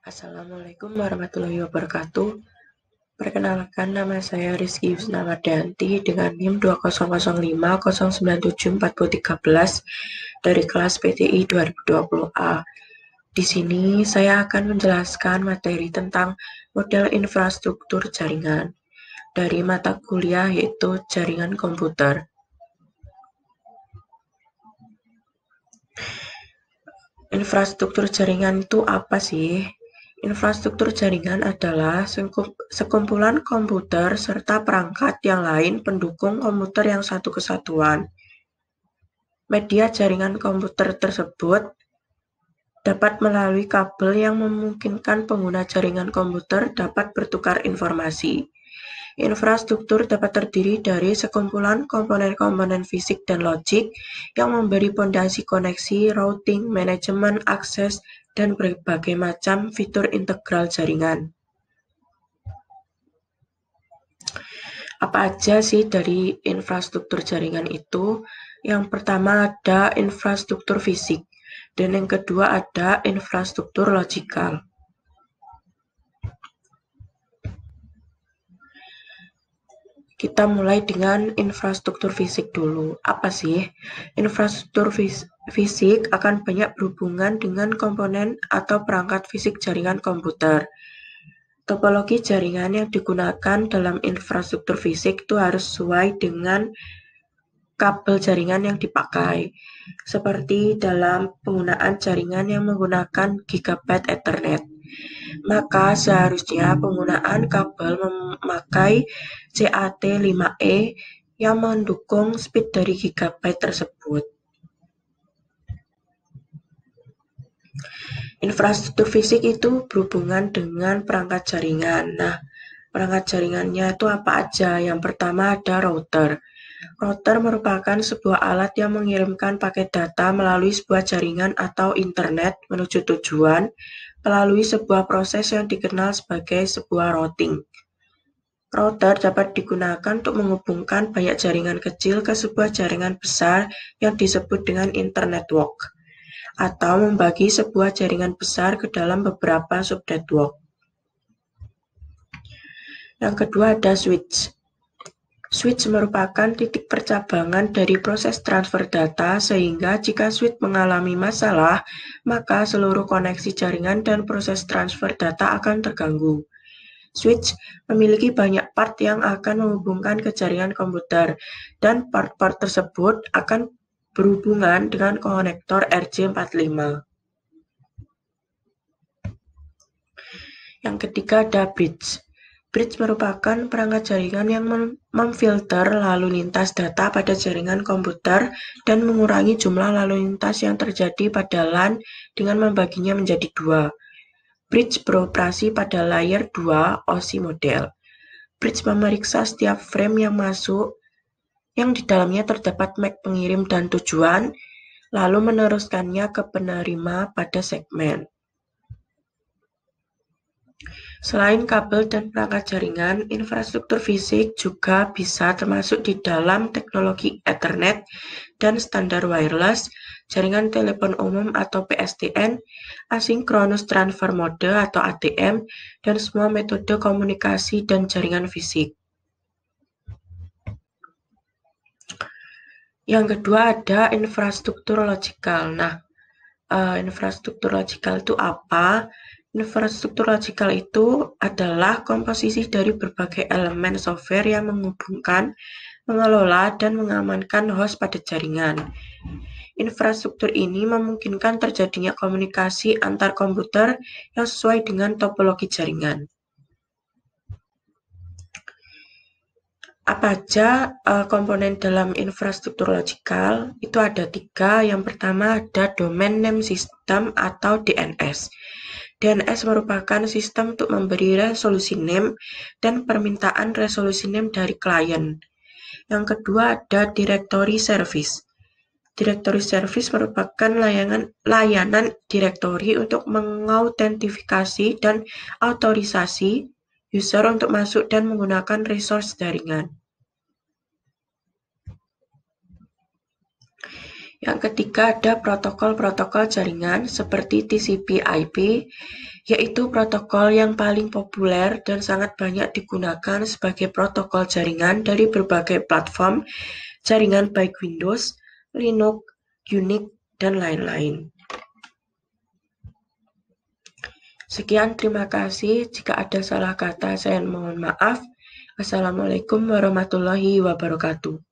Assalamualaikum warahmatullahi wabarakatuh. Perkenalkan, nama saya Rizky Yusnawardianti dengan NIM 2005097413 dari kelas PTI 2020A. Di sini saya akan menjelaskan materi tentang model infrastruktur jaringan dari mata kuliah yaitu jaringan komputer. Infrastruktur jaringan itu apa sih? Infrastruktur jaringan adalah sekumpulan komputer serta perangkat yang lain pendukung komputer yang satu kesatuan. Media jaringan komputer tersebut dapat melalui kabel yang memungkinkan pengguna jaringan komputer dapat bertukar informasi. Infrastruktur dapat terdiri dari sekumpulan komponen-komponen fisik dan logik yang memberi pondasi koneksi, routing, manajemen, akses, dan berbagai macam fitur integral jaringan. Apa aja sih dari infrastruktur jaringan itu? Yang pertama ada infrastruktur fisik, dan yang kedua ada infrastruktur logikal. Kita mulai dengan infrastruktur fisik dulu. Apa sih? Infrastruktur fisik akan banyak berhubungan dengan komponen atau perangkat fisik jaringan komputer. Topologi jaringan yang digunakan dalam infrastruktur fisik itu harus sesuai dengan kabel jaringan yang dipakai, seperti dalam penggunaan jaringan yang menggunakan Gigabit Ethernet. Maka seharusnya penggunaan kabel memakai CAT5E yang mendukung speed dari Gigabit tersebut. Infrastruktur fisik itu berhubungan dengan perangkat jaringan. Nah, perangkat jaringannya itu apa aja? Yang pertama ada router. Router merupakan sebuah alat yang mengirimkan paket data melalui sebuah jaringan atau internet menuju tujuan melalui sebuah proses yang dikenal sebagai sebuah routing. Router dapat digunakan untuk menghubungkan banyak jaringan kecil ke sebuah jaringan besar yang disebut dengan internetwork, atau membagi sebuah jaringan besar ke dalam beberapa subnetwork. Yang kedua ada switch. Switch merupakan titik percabangan dari proses transfer data sehingga jika switch mengalami masalah, maka seluruh koneksi jaringan dan proses transfer data akan terganggu. Switch memiliki banyak part yang akan menghubungkan ke jaringan komputer, dan part-part tersebut akan berhubungan dengan konektor RJ45. Yang ketiga ada bridge. Bridge merupakan perangkat jaringan yang memfilter lalu lintas data pada jaringan komputer dan mengurangi jumlah lalu lintas yang terjadi pada LAN dengan membaginya menjadi dua. Bridge beroperasi pada layer 2 OSI model. Bridge memeriksa setiap frame yang masuk yang di dalamnya terdapat MAC pengirim dan tujuan, lalu meneruskannya ke penerima pada segmen. Selain kabel dan perangkat jaringan, infrastruktur fisik juga bisa termasuk di dalam teknologi Ethernet dan standar wireless, jaringan telepon umum atau PSTN, asynchronous transfer mode atau ATM, dan semua metode komunikasi dan jaringan fisik. Yang kedua ada infrastruktur logikal. Nah, infrastruktur logikal itu apa? Infrastruktur logikal itu adalah komposisi dari berbagai elemen software yang menghubungkan, mengelola, dan mengamankan host pada jaringan. Infrastruktur ini memungkinkan terjadinya komunikasi antar komputer yang sesuai dengan topologi jaringan. Apa aja komponen dalam infrastruktur logikal? Itu ada 3. Yang pertama ada Domain Name System atau DNS. DNS merupakan sistem untuk memberi resolusi name dan permintaan resolusi name dari klien. Yang kedua ada Directory Service. Directory Service merupakan layanan direktori untuk mengautentifikasi dan autorisasi user untuk masuk dan menggunakan resource jaringan. Yang ketiga ada protokol-protokol jaringan seperti TCP/IP, yaitu protokol yang paling populer dan sangat banyak digunakan sebagai protokol jaringan dari berbagai platform jaringan baik Windows, Linux, Unix, dan lain-lain. Sekian, terima kasih. Jika ada salah kata, saya mohon maaf. Wassalamualaikum warahmatullahi wabarakatuh.